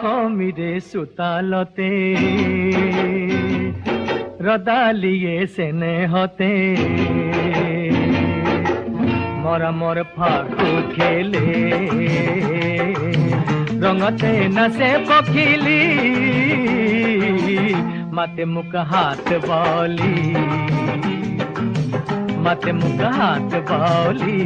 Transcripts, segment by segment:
কমিরে সুতালতে রদালিয়ে সেনে হতে মরমর ফাকু খেলে রঙতে নাচে পখিলি মাতে মুখ হাত বলি মাতে মুখ হাত বলি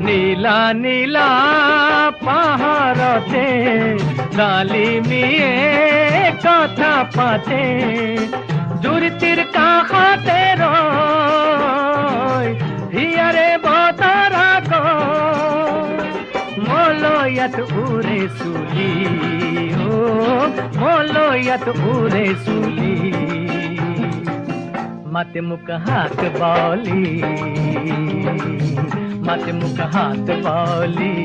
নীলা নীলা পাহাড়তে ডালিমিয়ে কথা পাতে জুরিতির কাষতে ৰয় হিয়াৰে বতৰা মলয়াত উৰে চুলি মলয়াত উৰে চুলি মাতে মুখ হাত বলি মাতে মুখ হাত বলি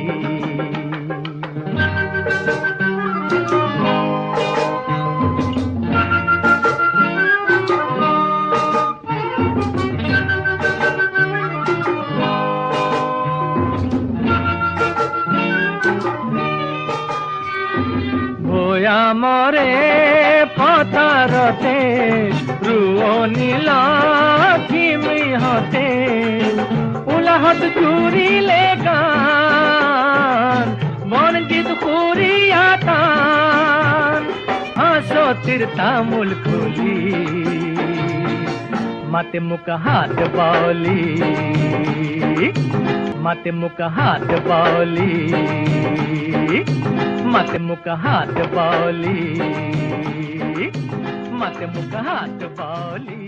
মরে পথারতে রুয়নিল খিমি হতে উলাহত জুরিলে গান বনজিত খুরিয়া টান হাসতির তামুল খুলি মাতে মুখ হাত বলি মাতে মুখ হাত বলি মাতে মুখ হাত বলি মাতে মুখ হাত বলি।